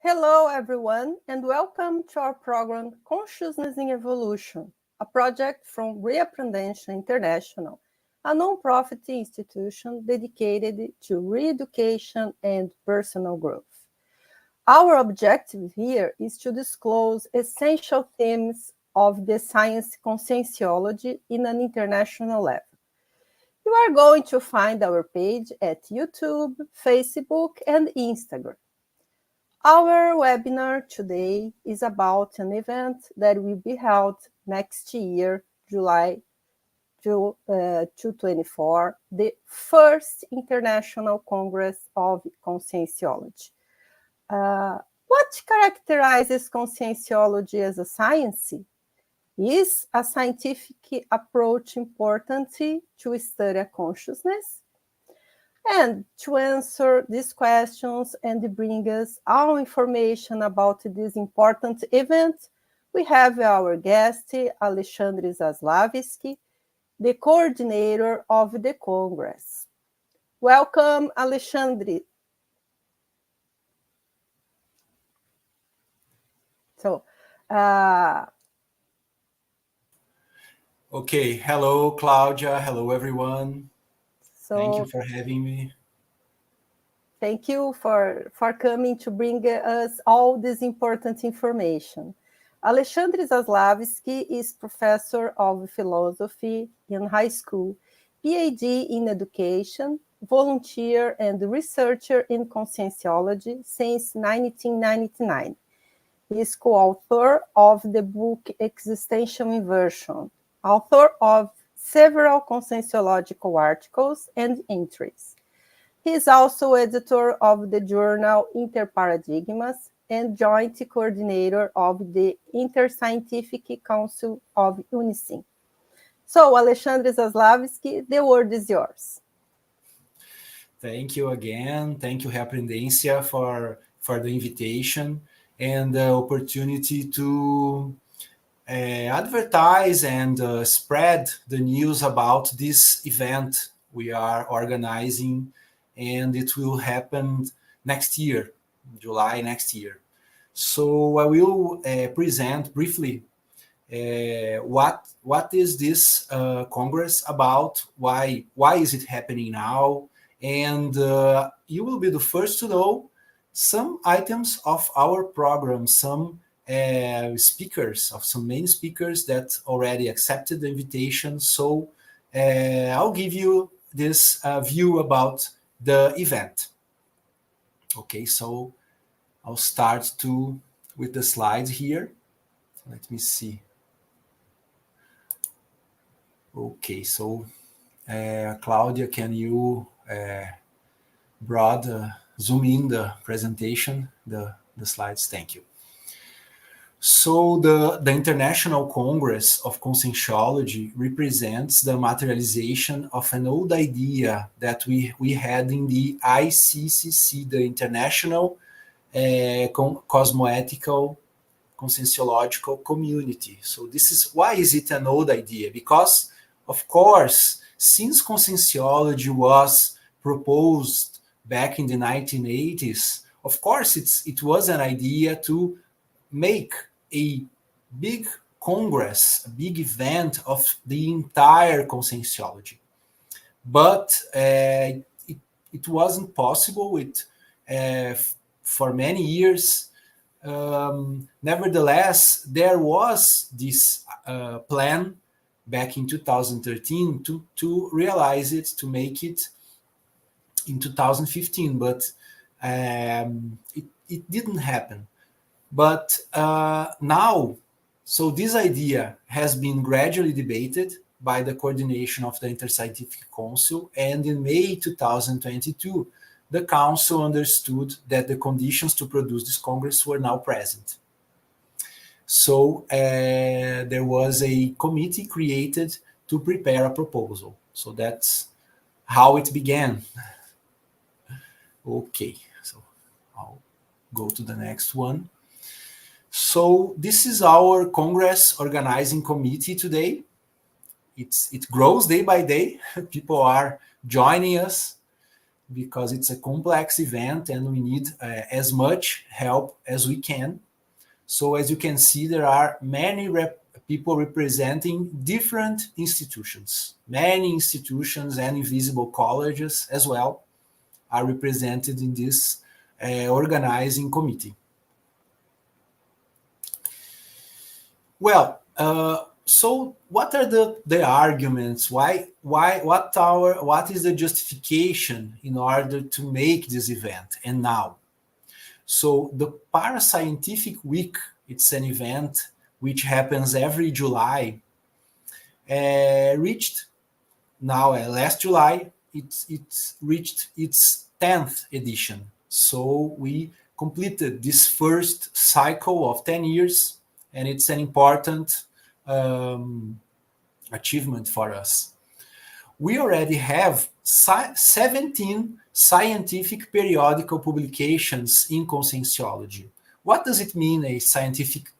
Hello, everyone, and welcome to our program Consciousness in Evolution, a project from Reaprendência International, a non-profit institution dedicated to re-education and personal growth. Our objective here is to disclose essential themes of the science conscientiology in an international level. You are going to find our page at YouTube, Facebook, and Instagram. Our webinar today is about an event that will be held next year, July 2024, the first International Congress of Conscientiology. What characterizes conscientiology as a science? Is a scientific approach important to study consciousness? And to answer these questions and bring us all information about this important event, we have our guest, Alexandre Zaslavsky, the coordinator of the Congress. Welcome, Alexandre. Okay, hello, Claudia. Hello, everyone. Thank you for having me. Thank you for coming to bring us all this important information. Alexandre Zaslavsky is professor of philosophy in high school, PhD in education, volunteer and researcher in conscientiology since 1999. He is co-author of the book Existential Inversion, author of several conscienciological articles and entries. He is also editor of the journal Interparadigmas and joint coordinator of the Interscientific Council of UNICIM. So, Alexandre Zaslavsky, the word is yours. Thank you again. Thank you, Reaprendência, for the invitation and the opportunity to advertise and spread the news about this event we are organizing, and it will happen next year, July next year. So I will present briefly what is this Congress about, why is it happening now, and you will be the first to know some items of our program, some speakers, of some main speakers that already accepted the invitation. So I'll give you this view about the event. Okay, so I'll start with the slides here. Let me see. Okay, so Claudia, can you zoom in the presentation, the slides? Thank you. So the International Congress of Conscientiology represents the materialization of an old idea that we had in the ICCC, the International Cosmoethical Conscienciological Community. So why is it an old idea? Because, of course, since conscienciology was proposed back in the 1980s, of course, it was an idea to make a big congress, a big event of the entire conscienciology. But it wasn't possible for many years. Nevertheless, there was this plan back in 2013 to realize it, to make it in 2015, but it didn't happen. But now, so this idea has been gradually debated by the coordination of the Interscientific Council, and in May 2022, the Council understood that the conditions to produce this Congress were now present. So there was a committee created to prepare a proposal. So that's how it began. Okay, so I'll go to the next one. So this is our Congress organizing committee today. It grows day by day. People are joining us. because it's a complex event and we need as much help as we can. So as you can see, there are many people representing different institutions. Many institutions and invisible colleges as well are represented in this organizing committee. Well, so what are the arguments? What is the justification in order to make this event and now? So the Parascientific Week, it's an event which happens every July, reached now last July, it's reached its 10th edition. So we completed this first cycle of 10 years, and it's an important achievement for us. We already have 17 scientific periodical publications in conscienciology. What does it mean, a scientific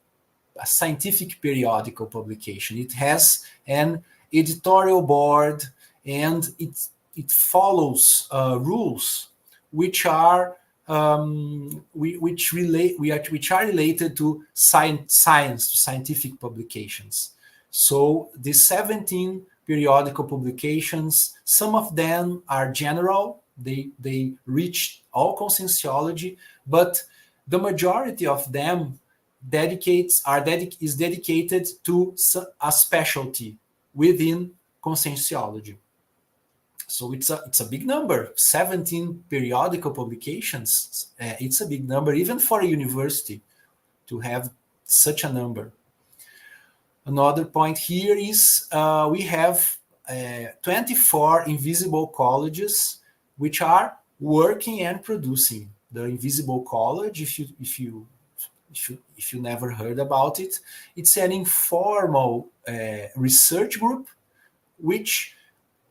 periodical publication? It has an editorial board, and it follows rules which are related to science, scientific publications. So the 17 periodical publications, some of them are general, they reach all conscienciology, but the majority of them is dedicated to a specialty within conscienciology. So it's a big number, 17 periodical publications. It's a big number, even for a university, to have such a number. Another point here is we have 24 invisible colleges which are working and producing. The Invisible College, if you never heard about it, it's an informal research group which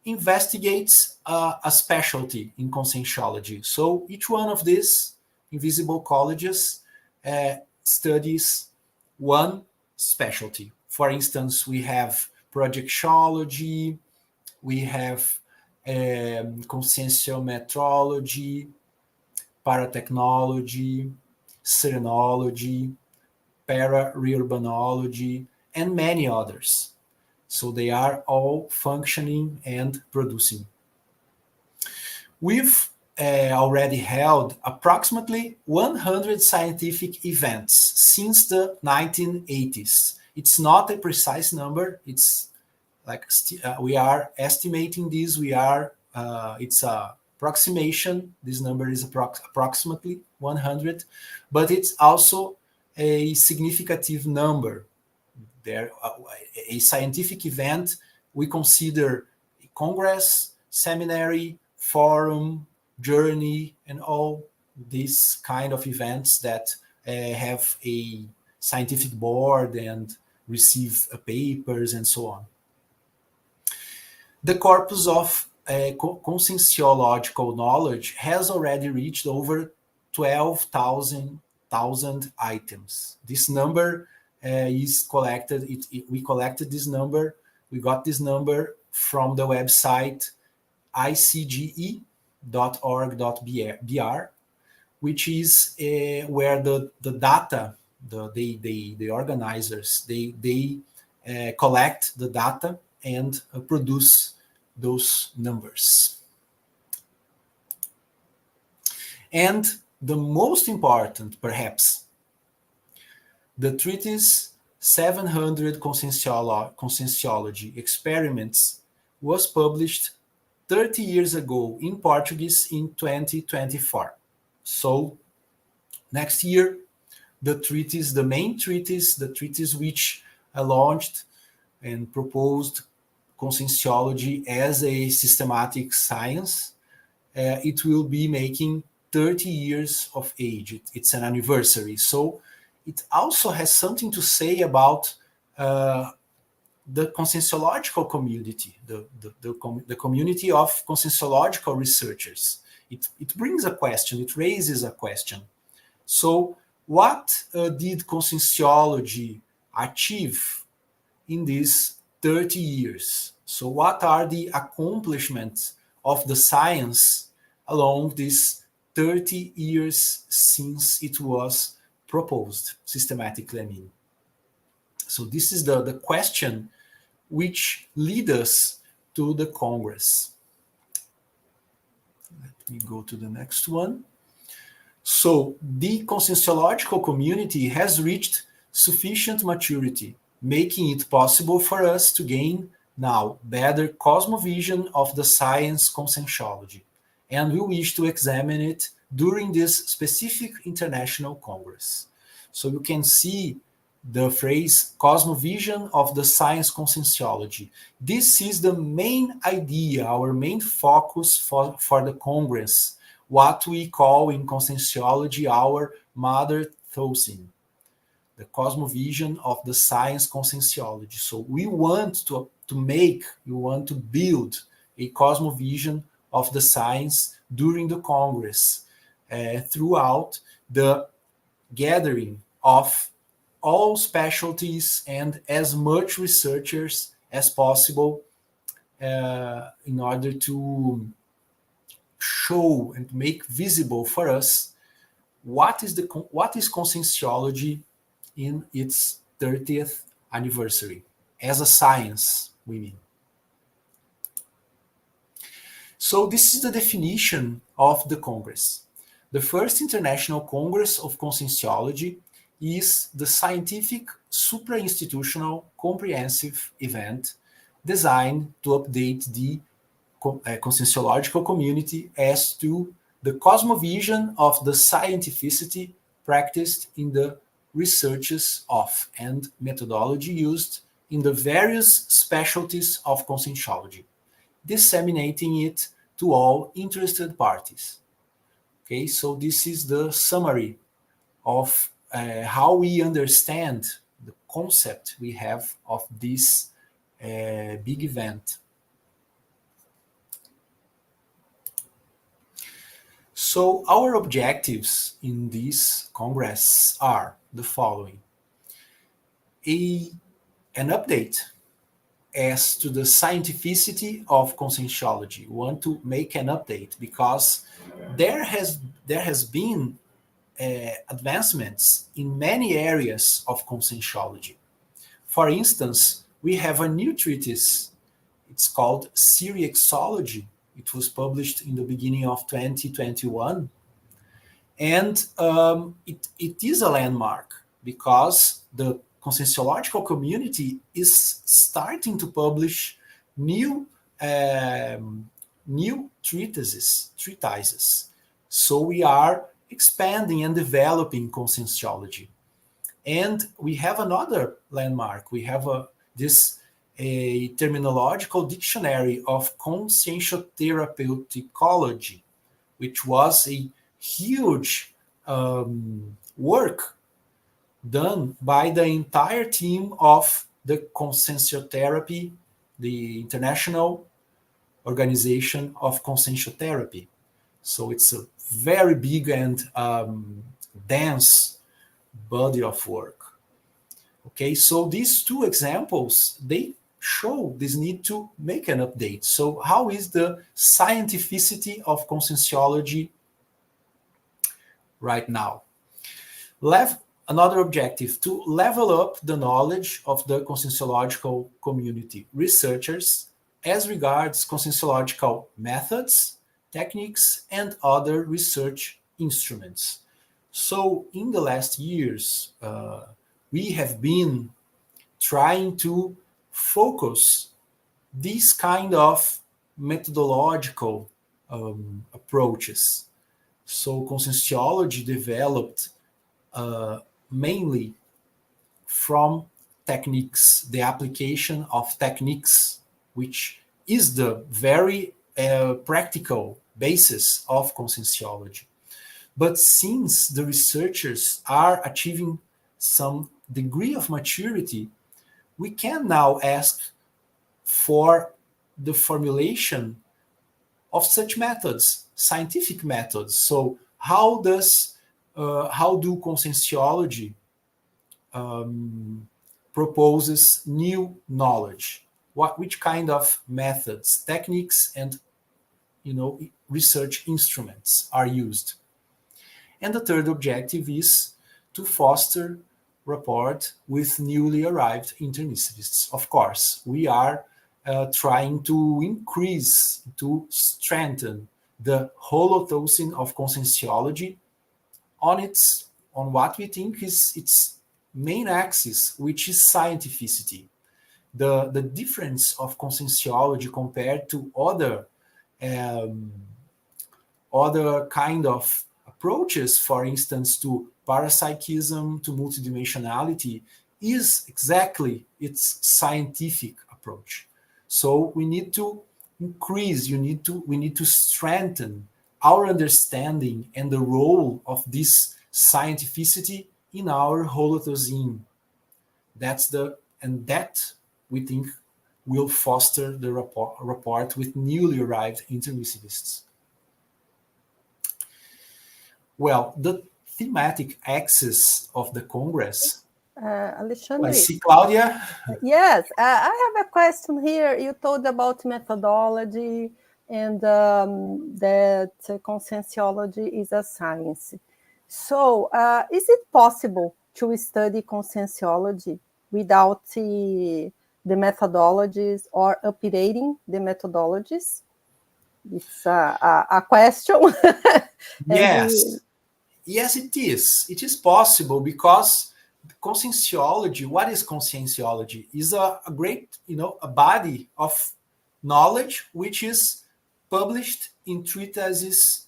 investigates a specialty in conscienciology. So each one of these invisible colleges studies one specialty. For instance, we have projectiology, we have conscienciometrology, paratechnology, serenology, para-reurbanology, and many others. So they are all functioning and producing. We've already held approximately 100 scientific events since the 1980s. It's not a precise number. It's like we are estimating this. It's a approximation. This number is approximately 100, but it's also a significant number. There, a scientific event, we consider a congress, seminary, forum, journey, and all these kind of events that have a scientific board and receive papers and so on. The corpus of conscienciological knowledge has already reached over 12,000 items. This number is collected. We collected this number. We got this number from the website icge.org.br, which is where the data, the organizers, they collect the data and produce those numbers. And the most important, perhaps, the Treatise 700 Conscienciology Experiments was published 30 years ago in Portuguese in 2024. So next year, the treatise, the main treatise, the treatise which launched and proposed conscienciology as a systematic science, it will be making 30 years of age. It's an anniversary. So it also has something to say about the conscienciological community, the community of conscienciological researchers. It brings a question, it raises a question. So what did conscienciology achieve in these 30 years? So what are the accomplishments of the science along these 30 years since it was proposed, systematically, I mean. So this is the question which lead us to the Congress. Let me go to the next one. So the conscienciological community has reached sufficient maturity, making it possible for us to gain now better cosmovision of the science conscientiology, and we wish to examine it during this specific international congress. So you can see the phrase cosmovision of the science conscientiology. This is the main idea, our main focus for the congress, what we call in conscientiology our mother thesis, the cosmovision of the science conscientiology. So we want to build a cosmovision of the science during the Congress, throughout the gathering of all specialties and as much researchers as possible, in order to show and make visible for us what is conscienciology in its 30th anniversary as a science, we mean. So this is the definition of the Congress. The first International Congress of Conscienciology is the scientific supra-institutional comprehensive event designed to update the conscienciological community as to the cosmovision of the scientificity practiced in the researches of and methodology used in the various specialties of conscienciology, disseminating it to all interested parties. Okay, so this is the summary of how we understand the concept we have of this big event. So our objectives in this Congress are the following. An update as to the scientificity of conscienciology. We want to make an update because there has been advancements in many areas of conscienciology. For instance, we have a new treatise. It's called Conscienciology. It was published in the beginning of 2021. And it is a landmark because the conscienciological community is starting to publish new treatises. So we are expanding and developing conscienciology. And we have another landmark. We have a terminological dictionary of conscientiotherapeutiology, which was a huge work done by the entire team of the conscienciotherapy, the International Organization of Conscienciotherapy. So it's a very big and dense body of work. Okay, so these two examples, they show this need to make an update. So how is the scientificity of conscienciology right now? Another objective, to level up the knowledge of the conscienciological community researchers as regards conscienciological methods, techniques, and other research instruments. So in the last years, we have been trying to focus these kind of methodological approaches. So conscienciology developed mainly from techniques, the application of techniques, which is the very practical basis of conscienciology. But since the researchers are achieving some degree of maturity, we can now ask for the formulation of such methods, scientific methods. So how do conscienciology proposes new knowledge? Which kind of methods, techniques, and research instruments are used. And the third objective is to foster rapport with newly arrived internicists. Of course, we are trying to increase, to strengthen the holothusin of conscientiology on what we think is its main axis, which is scientificity. The difference of conscienciology compared to other kind of approaches, for instance, to parapsychism, to multidimensionality, is exactly its scientific approach. So we need to increase, we need to strengthen our understanding and the role of this scientificity in our holothusin. That we think will foster the rapport with newly arrived intermissivists. Well, the thematic axis of the Congress. Alexandre. I see Claudia. Yes, I have a question here. You told about methodology and that conscientiology is a science. So, is it possible to study conscientiology without the methodologies or updating the methodologies? It's a question. Yes. Yes, it is. It is possible because conscienciology, what is conscienciology? Is a great, a body of knowledge which is published in treatises,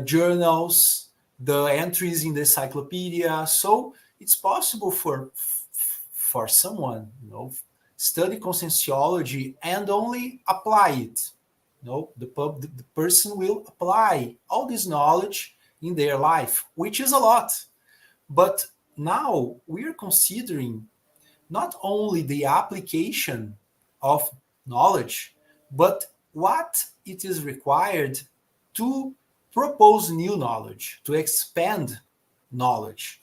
journals, the entries in the encyclopedia. So it's possible for someone, study conscienciology and only apply it. The person will apply all this knowledge in their life, which is a lot. But now we are considering not only the application of knowledge, but what it is required to propose new knowledge, to expand knowledge.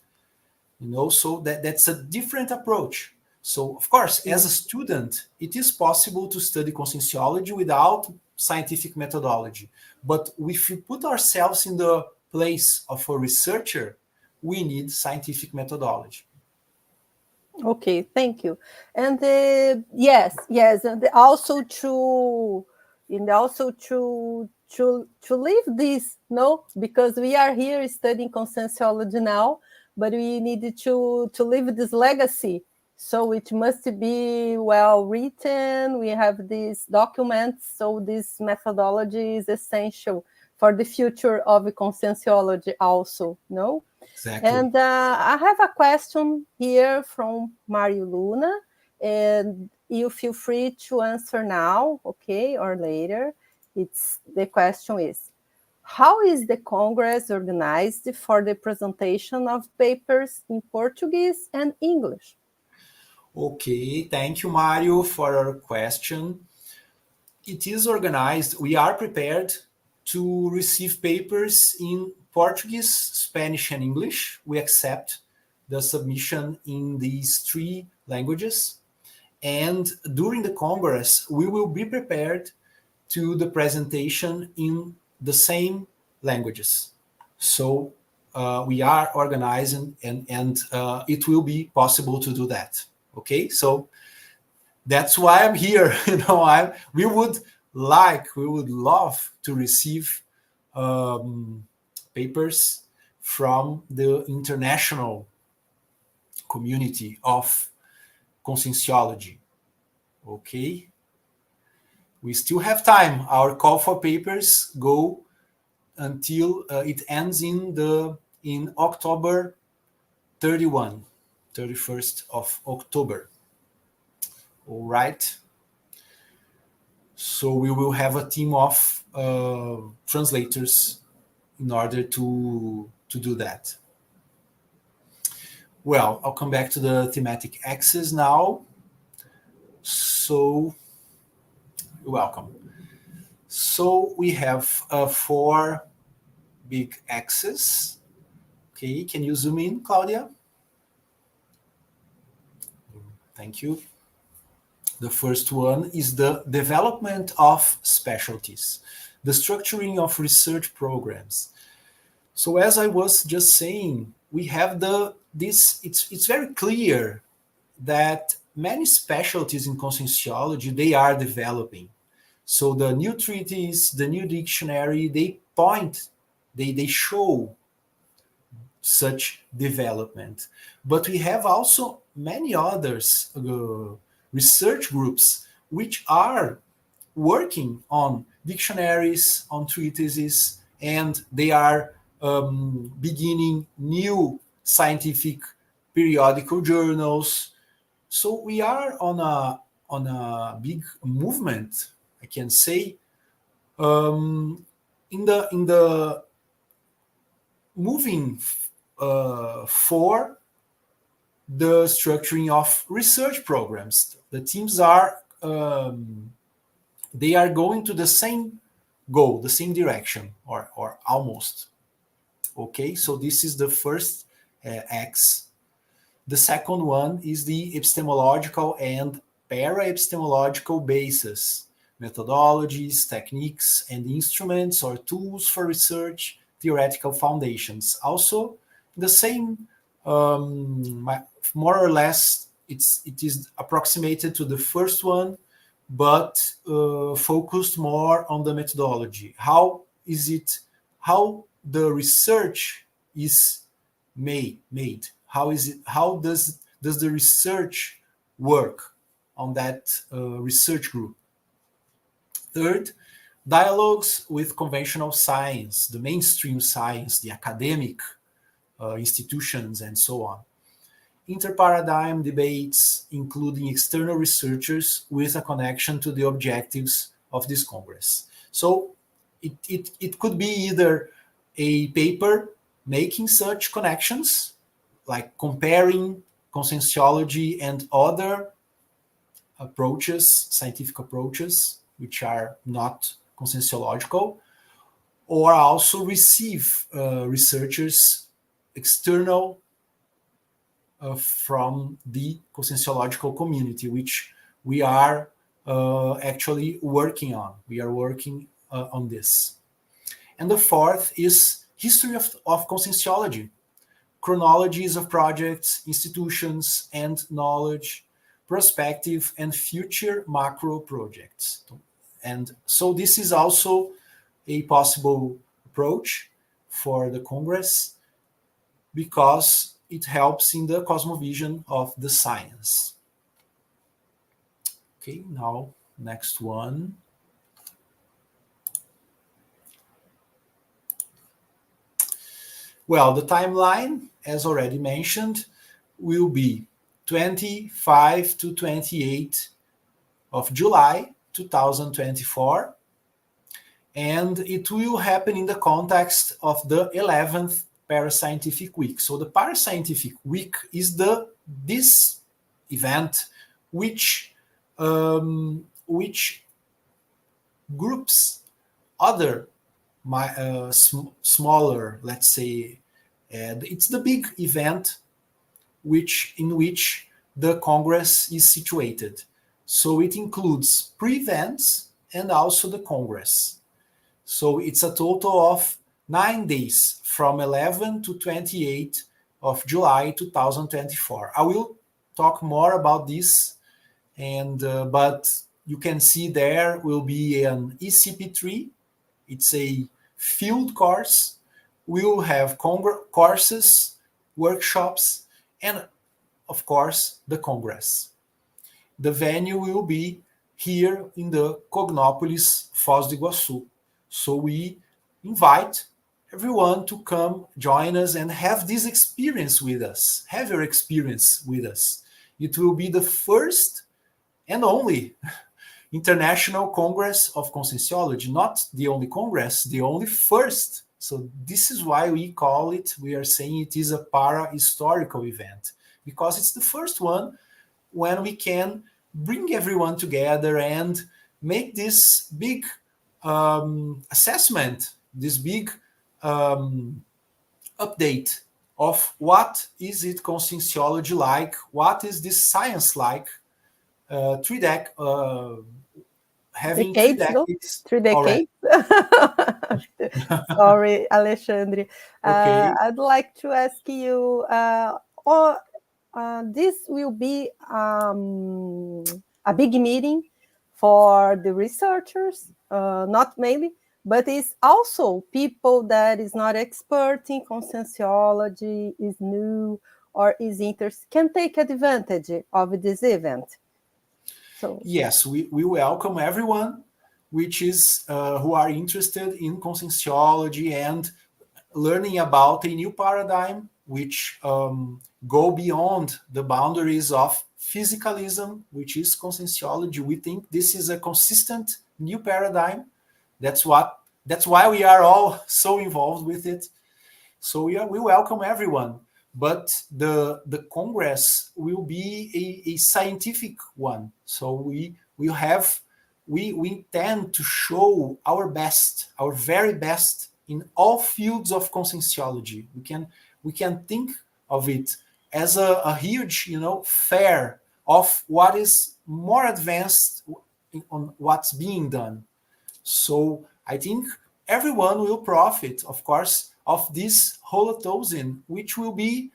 So that's a different approach. So, of course, as a student, it is possible to study conscienciology without scientific methodology. But if we put ourselves in the place of a researcher, we need scientific methodology. Okay, thank you. And yes, and also to live this, because we are here studying conscienciology now, but we need to live this legacy. So it must be well written. We have these documents, so this methodology is essential for the future of conscienciology also, no? Exactly. And I have a question here from Mario Luna, and you feel free to answer now, okay, or later. The question is, how is the Congress organized for the presentation of papers in Portuguese and English? Okay, thank you, Mario, for your question. It is organized. We are prepared to receive papers in Portuguese, Spanish, and English. We accept the submission in these three languages. And during the Congress, we will be prepared to the presentation in the same languages. So we are organizing, and it will be possible to do that. Okay, so that's why I'm here. We would love to receive papers from the international community of conscienciology. Okay, we still have time. Our call for papers go until it ends in October 31st of October. All right. So we will have a team of translators in order to do that. Well, I'll come back to the thematic axis now. So, you're welcome. So we have 4 big axes. Okay, can you zoom in, Claudia? Thank you. The first one is the development of specialties. the structuring of research programs. So as I was just saying, we have it's very clear that many specialties in conscienciology, they are developing. So the new treatise, the new dictionary, they show such development. But we have also many others research groups which are working on dictionaries, on treatises, and they are beginning new scientific periodical journals. So we are on a big movement, I can say, in the moving for the structuring of research programs. The teams are they are going to the same goal, the same direction, or almost. Okay, so this is the first X. The second one is the epistemological and para-epistemological basis, methodologies, techniques, and instruments or tools for research, theoretical foundations. Also, the same, more or less, it is approximated to the first one, but focused more on the methodology. How the research is made? How does the research work on that research group? Third, dialogues with conventional science, the mainstream science, the academic institutions, and so on. Interparadigm debates, including external researchers with a connection to the objectives of this Congress. So it could be either a paper making such connections, like comparing conscienciology and other approaches, scientific approaches, which are not conscienciological, or also receive researchers external from the conscienciological community, which we are actually working on. We are working on this. And the fourth is history of conscienciology, chronologies of projects, institutions, and knowledge, prospective and future macro projects. And so this is also a possible approach for the Congress because it helps in the cosmovision of the science. Okay, now next one. Well, the timeline, as already mentioned, will be 25 to 28 of July 2024, and it will happen in the context of the 11th Parascientific Week. So the Parascientific Week is this event which groups other smaller, let's say, it's the big event in which the Congress is situated. So it includes pre-events and also the Congress. So it's a total of 9 days from 11 to 28 of July 2024. I will talk more about this, but you can see there will be an ECP3. It's a field course. We will have courses, workshops, and of course the Congress. The venue will be here in the Cognópolis, Foz do Iguaçu. So we invite everyone to come join us and have this experience with us. Have your experience with us. It will be the first and only International Congress of Conscienciology, not the only Congress, the only first. So this is why we are saying it is a para-historical event, because it's the first one when we can bring everyone together and make this big assessment, this big update of what is it conscienciology like, what is this science like, having 3 decades. 3 decades? Sorry, Alexandre. Okay. I'd like to ask you, this will be a big meeting for the researchers, not mainly, but it's also people that is not expert in conscientiology, is new, or is interested, can take advantage of this event. So yes, we welcome everyone which is who are interested in conscienciology and learning about a new paradigm which go beyond the boundaries of physicalism, which is conscienciology. We think this is a consistent new paradigm. That's why we are all so involved with it. So we welcome everyone. But the Congress will be a scientific one. So we intend to show our best, our very best in all fields of conscienciology. We can think of it as a huge, fair of what is more advanced on what's being done. So I think everyone will profit, of course, of this holothusin, which will be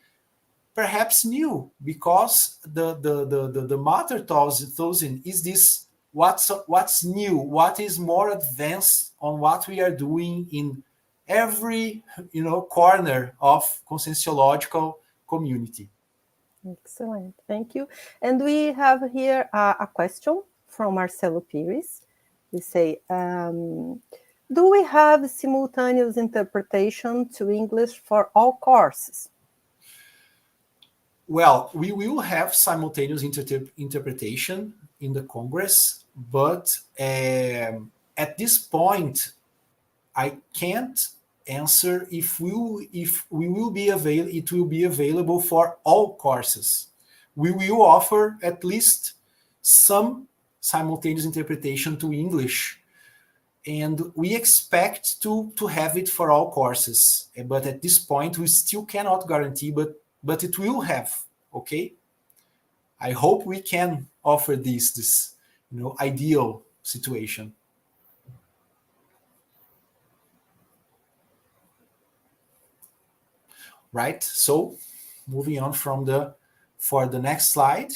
perhaps new, because the matter thousand is this what's new, what is more advanced on what we are doing in every corner of conscienciological community. excellent, thank you. And we have here a question from Marcelo Pires. We say, do we have simultaneous interpretation to English for all courses? Well, we will have simultaneous interpretation in the Congress, but at this point, I can't answer if we will be available. It will be available for all courses. We will offer at least some simultaneous interpretation to English, and we expect to have it for all courses. But at this point, we still cannot guarantee, but it will have. Okay, I hope we can offer this ideal situation. Right. So moving on for the next slide.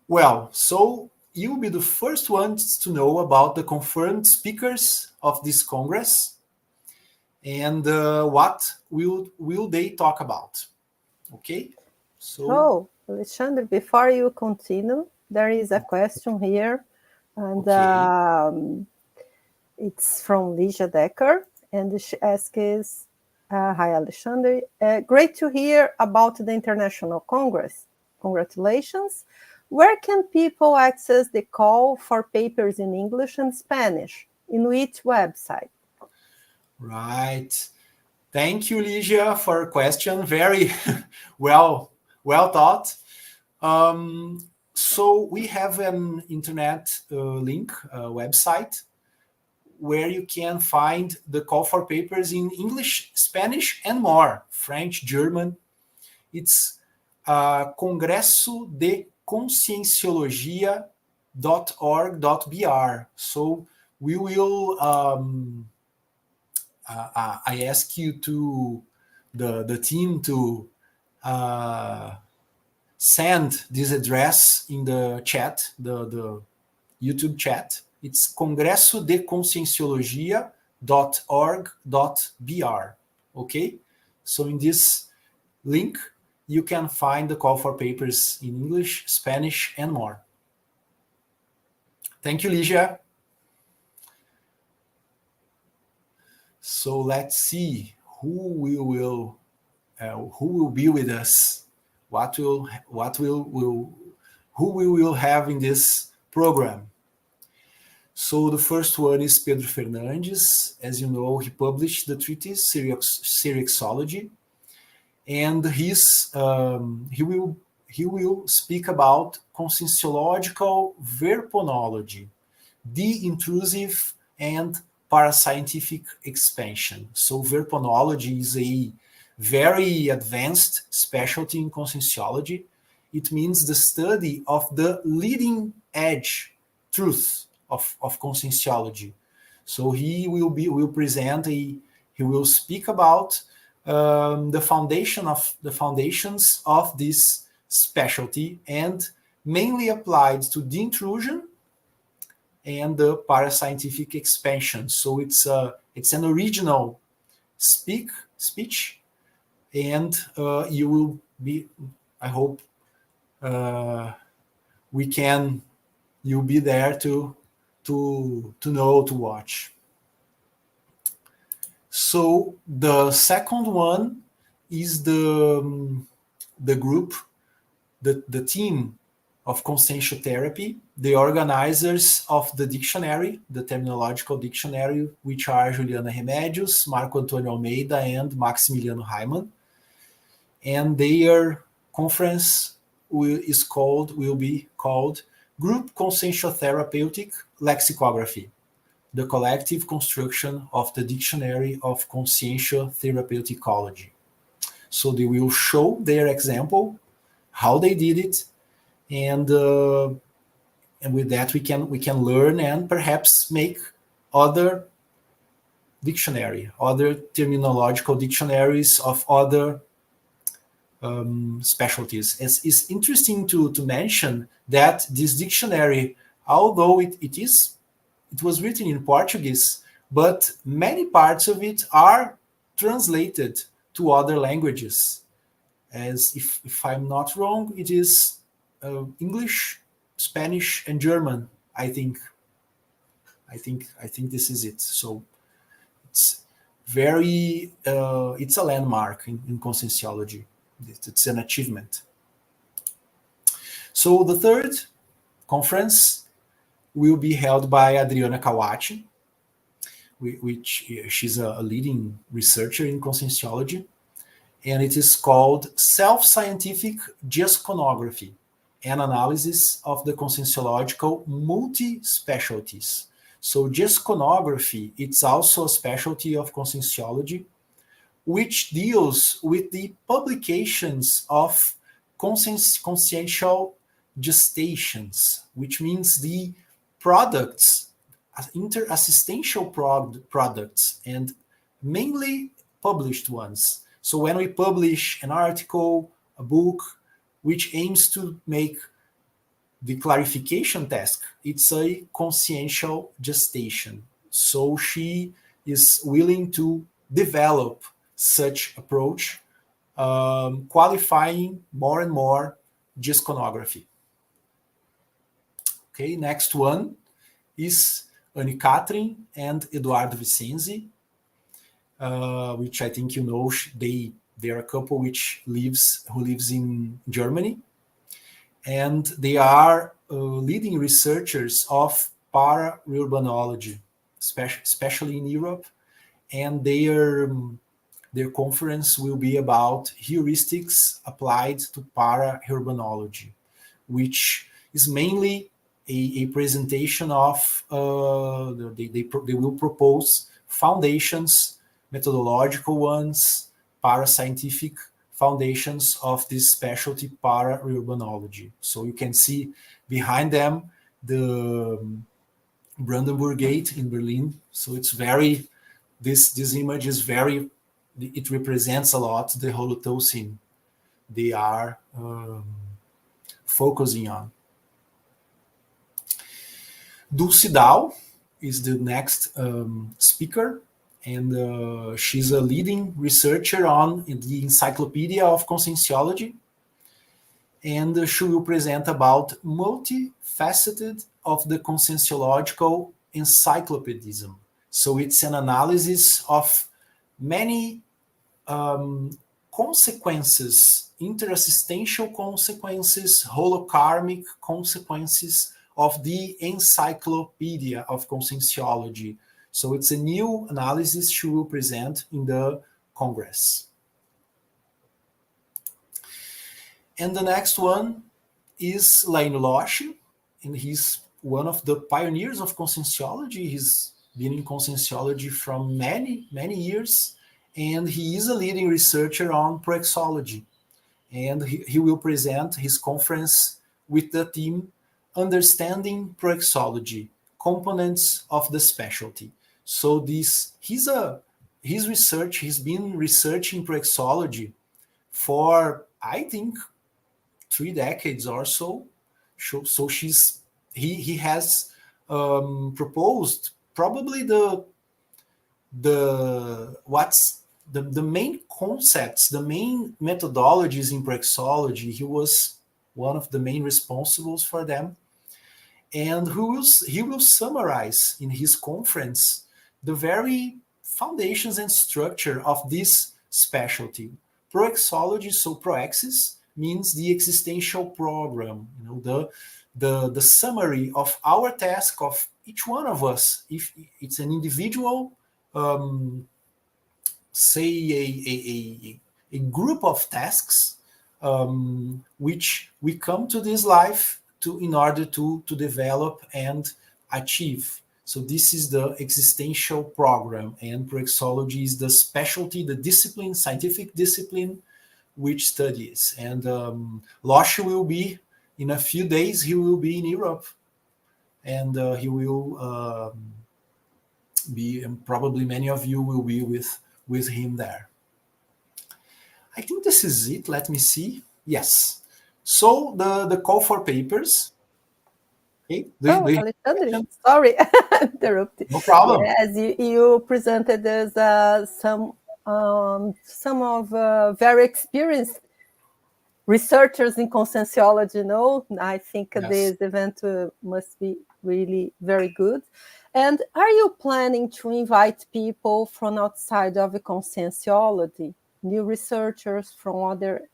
Well, so you'll be the first ones to know about the confirmed speakers of this Congress and what will they talk about. Okay. So, Alexandre, before you continue, there is a question here, and okay. It's from Ligia Decker, and she asks, hi, Alexandre. Great to hear about the International Congress. Congratulations. Where can people access the call for papers in English and Spanish? In which website? Right. Thank you, Ligia, for your question. Very well thought. So we have an internet link website where you can find the call for papers in English, Spanish, and more, French, German. It's Congresso de conscienciologia.org.br. So we will, I ask you to, the team to send this address in the chat, the YouTube chat. It's congressodeconscienciologia.org.br. Okay? So in this link, you can find the call for papers in English, Spanish, and more. Thank you, Ligia. So let's see who will be with us. Who we will have in this program. So the first one is Pedro Fernandes. As you know, he published the treatise Serioxology, and he will speak about conscienciological verponology, the intrusive and parascientific expansion. So verponology is a very advanced specialty in conscienciology, it means the study of the leading edge truth of conscientiology. So he will speak about the foundations of this specialty, and mainly applied to the intrusion and the parascientific expansion. So it's an original speech, and you will be, I hope you'll be there to know, to watch. So the second one is the group, the team of conscientiotherapy, the organizers of the dictionary, the terminological dictionary, which are Juliana Remédios, Marco Antônio Almeida, and Maximiliano Reimann. And their conference will be called Group Conscientiotherapeutic Lexicography, the collective construction of the Dictionary of Conscientiotherapeuticology. So they will show their example, how they did it, and with that we can learn and perhaps make other terminological dictionaries of other specialties. It's interesting to mention that this dictionary, although it was written in Portuguese, but many parts of it are translated to other languages. As if I'm not wrong, it is English, Spanish, and German. I think this is it. So it's very it's a landmark in conscienciology. It's an achievement. So the third conference will be held by Adriana Kawati, which she's a leading researcher in conscienciology, and it is called Self-Scientific Gesconography, an analysis of the conscienciological multi-specialties. So gesconography, it's also a specialty of conscienciology, which deals with the publications of consciential gestations, which means the products, interassistential products, and mainly published ones. So when we publish an article, a book, which aims to make the clarification task, it's a consciential gestation. So she is willing to develop such approach, qualifying more and more gesconography. Okay, next one is Anne Catherine and Eduardo Vicenzi, which I think you know. They are a couple who lives in Germany, and they are leading researchers of para-urbanology, especially in Europe, and their conference will be about heuristics applied to para-urbanology, which is mainly a presentation of, they will propose foundations, methodological ones, parascientific foundations of this specialty para-urbanology. So you can see behind them the Brandenburg Gate in Berlin. So it's very, this image is very, it represents a lot the Holocene they are focusing on. Dulce Dal is the next speaker, and she's a leading researcher on the Encyclopedia of Conscienciology, and she will present about multifaceted of the conscienciological encyclopedism. So it's an analysis of many consequences, interassistential consequences, holokarmic consequences of the Encyclopedia of Conscienciology. So it's a new analysis she will present in the Congress. And the next one is Laino Loshi, and he's one of the pioneers of conscienciology. He's been in conscienciology from many, many years, and he is a leading researcher on proexology. and he will present his conference with the theme Understanding Proexology, Components of the Specialty. So he's been researching proexology for, I think, 3 decades or so. So he has proposed probably the main concepts, the main methodologies in proexology. He was one of the main responsibles for them, and he will summarize in his conference the very foundations and structure of this specialty. Proexology, so proexis means the existential program, the summary of our task of each one of us. If it's an individual, say a group of tasks which we come to this life in order to develop and achieve. So this is the existential program, and proexology is the specialty, the discipline, scientific discipline, which studies. And Loshi will be, in a few days, he will be in Europe, and he will be, and probably many of you will be with him there. I think this is it. Let me see. Yes. So the call for papers. Okay. Alexandre, sorry, interrupted. No problem. Yes, you presented us some of very experienced researchers in conscienciology. I think Yes. this event must be really very good. And are you planning to invite people from outside of conscienciology, new researchers from other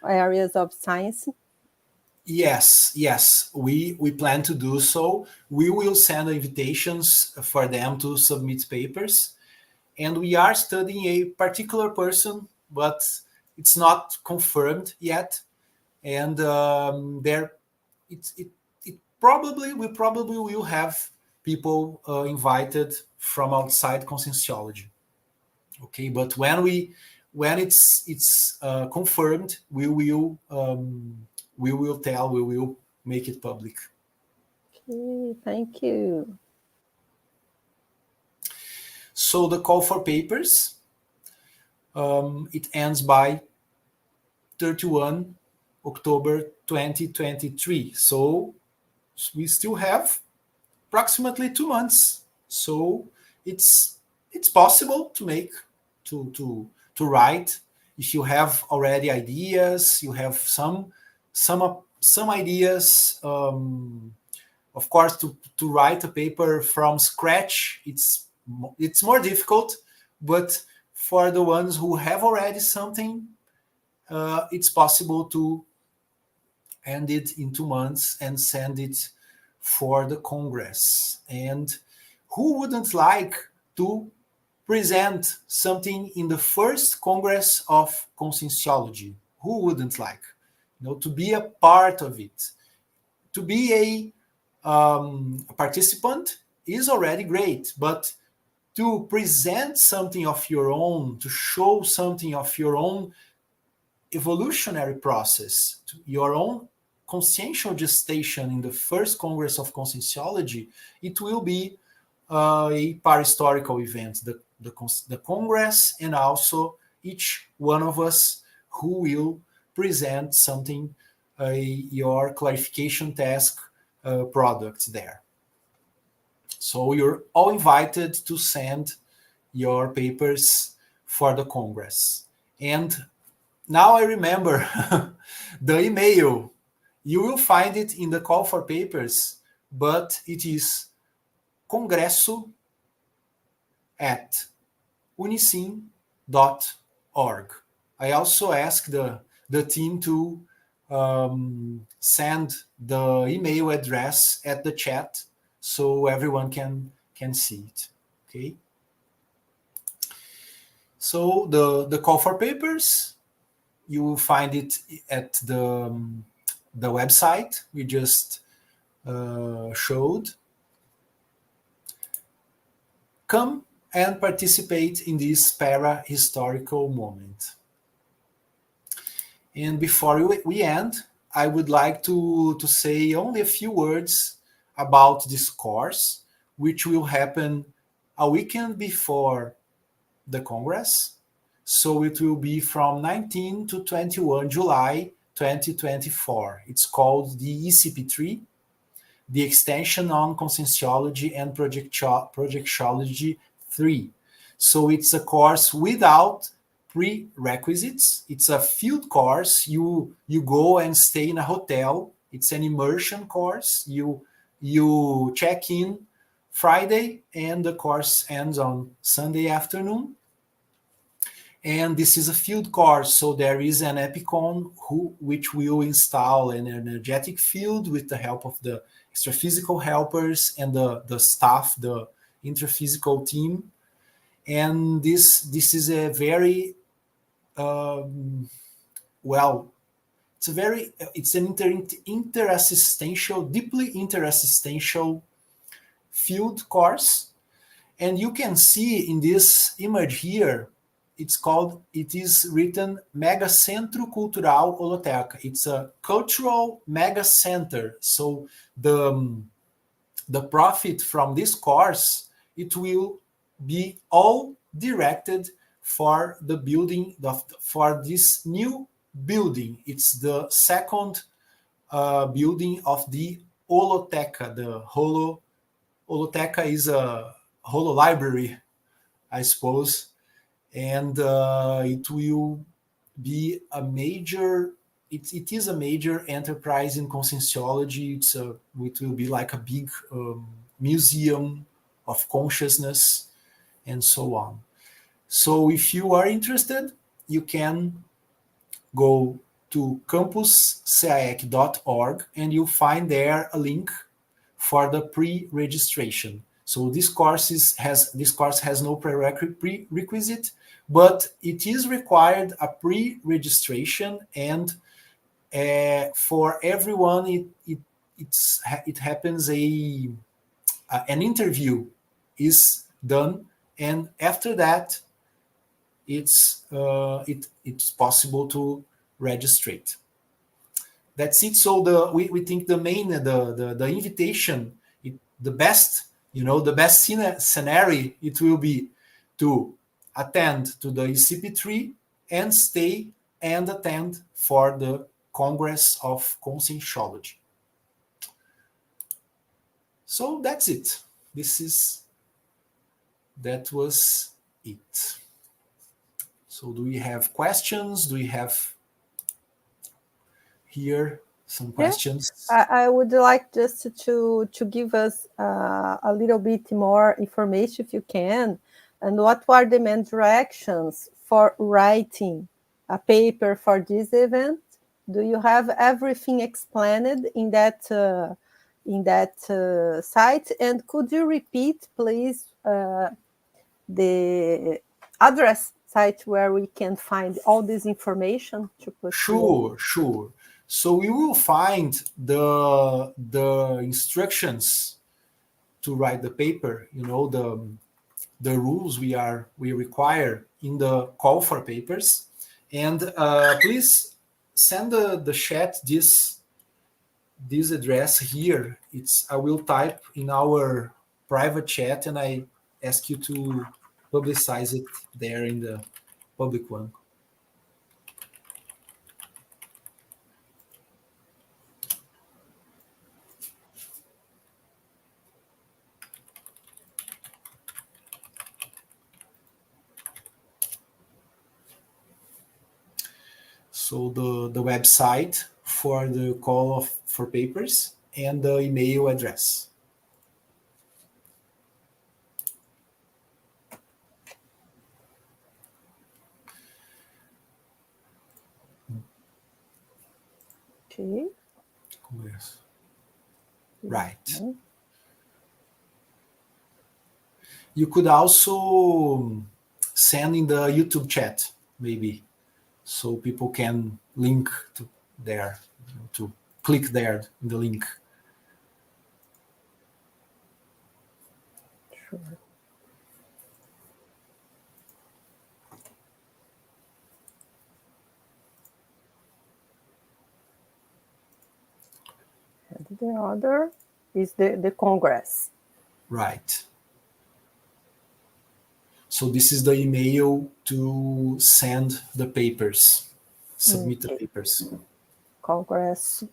areas of science? Yes, we plan to do so. We will send invitations for them to submit papers, and we are studying a particular person, but it's not confirmed yet. And we probably will have people invited from outside conscienciology. Okay, but when it's confirmed, we will make it public. Okay, thank you. So the call for papers, it ends by 31 October 2023. So we still have approximately 2 months. So it's possible to write. If you have already ideas, you have some ideas. Of course, to write a paper from scratch, it's more difficult. But for the ones who have already something, it's possible to end it in 2 months and send it for the Congress. And who wouldn't like to present something in the first Congress of Conscienciology? Who wouldn't like? To be a part of it. To be a participant is already great, but to present something of your own, to show something of your own evolutionary process, to your own consciential gestation in the first Congress of Conscienciology, it will be a par-historical event, the Congress, and also each one of us who will present something, your clarification task product there. So you're all invited to send your papers for the Congress. And now I remember the email. You will find it in the call for papers, but it is congresso@unicim.org. I also asked the team to send the email address at the chat so everyone can see it. Okay. So the call for papers, you will find it at the website we just showed. Come and participate in this para-historical moment. And before we end, I would like to say only a few words about this course, which will happen a weekend before the Congress. So it will be from 19 to 21 July 2024. It's called the ECP3, the extension on conscienciology and projectiology 3. So it's a course without prerequisites. It's a field course. You go and stay in a hotel. It's an immersion course. You check in Friday and the course ends on Sunday afternoon. And this is a field course, so there is an epicon which will install an energetic field with the help of the extraphysical helpers and the staff, the intraphysical team. And this is a very it's an interassistential, deeply interassistential field course. And you can see in this image here, it is written Mega Centro Cultural Holoteca. It's a cultural mega center. So the profit from this course, it will be all directed for the building, for this new building. It's the second building of the Holoteca. The Holoteca is a holo library, I suppose. And it will be a major, it is a major enterprise in conscienciology. It will be like a big museum of consciousness and so on. So if you are interested, you can go to campusceaec.org and you'll find there a link for the pre-registration. So this course has no prerequisite, but it is required a pre-registration, and for everyone it happens an interview is done, and after that it's possible to registrate. That's it. So we think the main the invitation, the best scenario, it will be to attend to the ECP3 and stay and attend for the Congress of Conscientiology. So that's it. That was it. So do we have questions? Do we have here some questions? Yeah. I would like just to give us a little bit more information, if you can, and what were the main directions for writing a paper for this event? Do you have everything explained in that site? And could you repeat, please, the address site where we can find all this information to put? Sure. So we will find the instructions to write the paper, the rules we require in the call for papers. And please send the chat this address here. I will type in our private chat, and I ask you to publicize it there in the public one. So the website for the call for papers and the email address. Okay. Yes. Right. You could also send in the YouTube chat, maybe, so people can link to there, to click there in the link. Sure. And the other is the Congress. Right. So this is the email to send the papers, submit the papers. Congress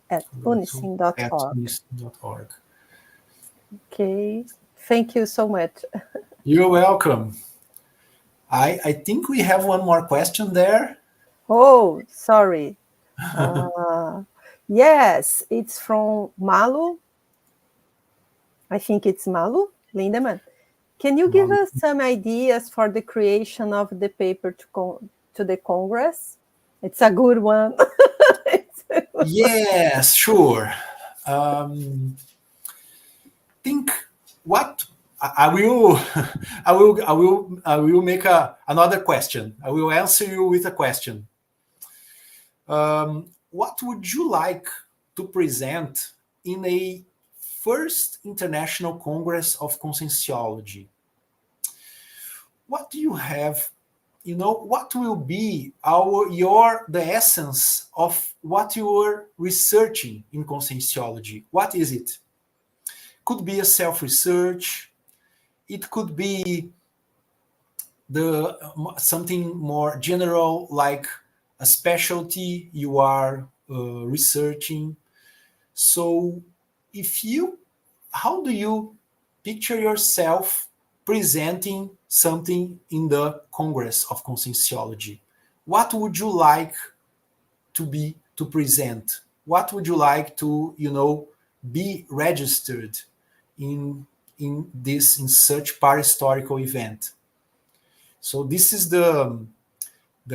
at At unisim.org. unisim.org. Okay, thank you so much. You're welcome. I think we have one more question there. Oh, sorry. Yes, it's from Malu. I think it's Malu Lindemann. Can you give us some ideas for the creation of the paper to the Congress? It's a good one. Yes, sure. Think what I will I will make another question. I will answer you with a question. What would you like to present in a first International Congress of Conscientiology? What do you have? What will be the essence of what you are researching in conscienciology? What is it? Could be a self-research. It could be something more general, like a specialty you are researching. So, how do you picture yourself presenting something in the Congress of Conscienciology? What would you like to present? What would you like to be registered in such parahistorical event? So this is the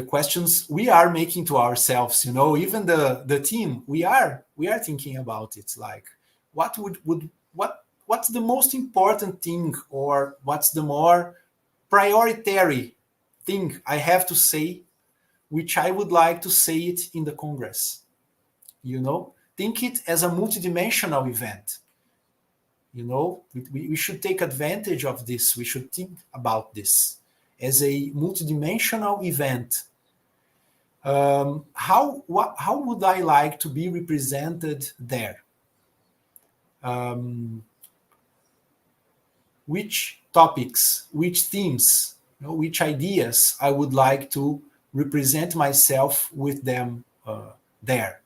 questions we are making to ourselves. Even the team, we are thinking about it. Like, what's the most important thing, or what's the more prioritary thing I have to say, which I would like to say it in the Congress. Think it as a multidimensional event. We should take advantage of this. We should think about this as a multidimensional event. How would I like to be represented there? Which topics, which themes, which ideas I would like to represent myself with them there.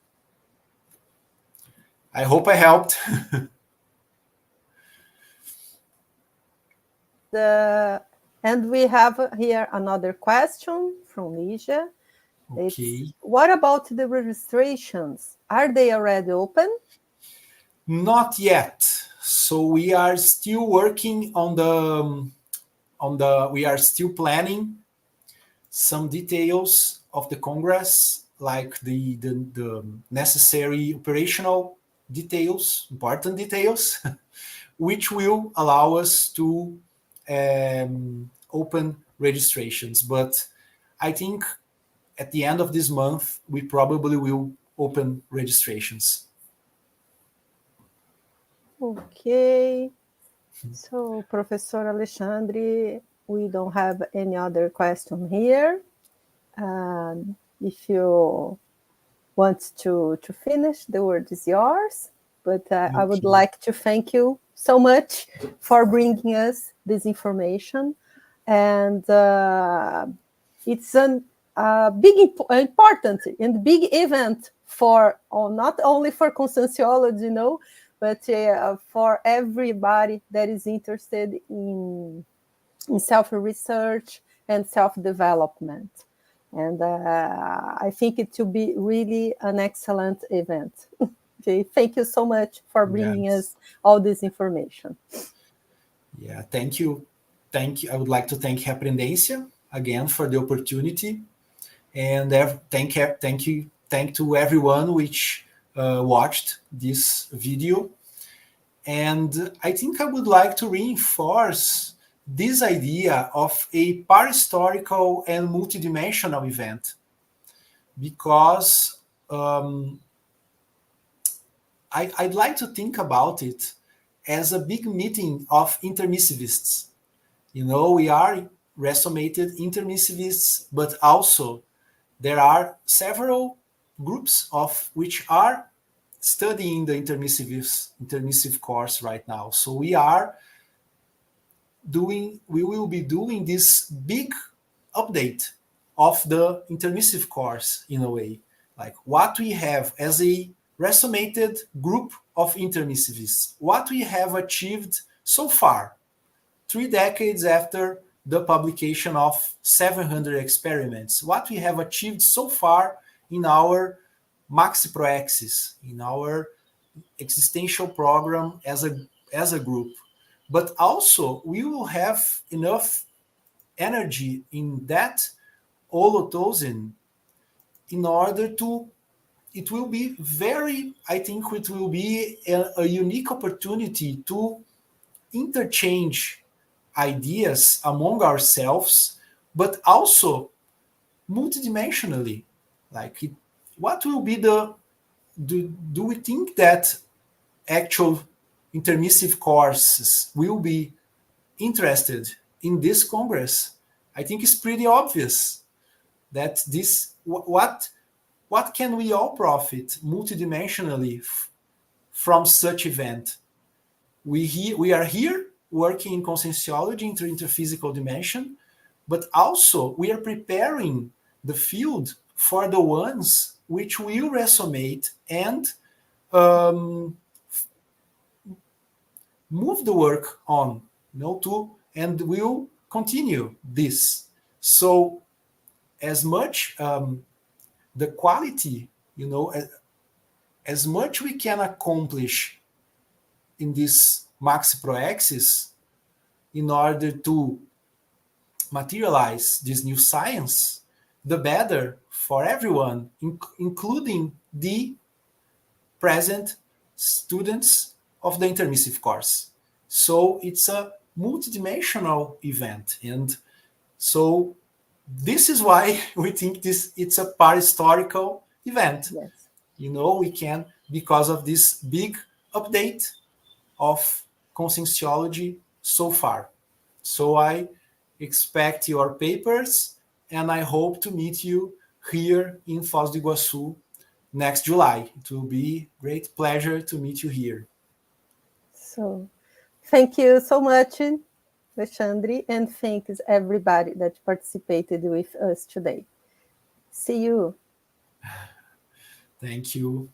I hope I helped. And we have here another question from Ligia. Okay. What about the registrations? Are they already open? Not yet. So we are still working we are still planning some details of the Congress, like the necessary operational details, important details, which will allow us to open registrations. But I think at the end of this month, we probably will open registrations. Okay. So, Professor Alexandre, we don't have any other question here. If you want to finish, the word is yours. But I would like to thank you so much for bringing us this information. And it's a important and big event for not only for conscienciology, but for everybody that is interested in self-research and self-development. And I think it will be really an excellent event. Okay, thank you so much for bringing us all this information. Yeah, thank you. I would like to thank Reaprendência again for the opportunity, and thank to everyone which watched this video. And I think I would like to reinforce this idea of a parahistorical and multidimensional event, because I'd like to think about it as a big meeting of intermissivists. We are resonated intermissivists, but also there are several groups of which are studying the intermissive course right now. So we will be doing this big update of the intermissive course in a way, like what we have as a resumed group of intermissivists, what we have achieved so far, 3 decades after the publication of 700 experiments, what we have achieved so far in our Maxi Proexis, in our existential program as a group. But also, we will have enough energy in that holotosine in order to, it will be very, I think it will be a unique opportunity to interchange ideas among ourselves, but also multidimensionally. Like, what will be do we think that actual intermissive courses will be interested in this Congress? I think it's pretty obvious that what can we all profit multidimensionally from such event? We are here working in conscienciology in the interphysical dimension, but also we are preparing the field for the ones which will resonate and move the work on, and will continue this. So as much the quality, as much we can accomplish in this Maxi Proexis in order to materialize this new science, the better for everyone, including the present students of the intermissive course. So it's a multidimensional event. And so this is why we think it's a parhistorical event. Yes. We can, because of this big update of conscienciology so far. So I expect your papers, and I hope to meet you here in Foz do Iguaçu next July. It will be a great pleasure to meet you here. So thank you so much, Alexandre, and thanks everybody that participated with us today. See you. Thank you.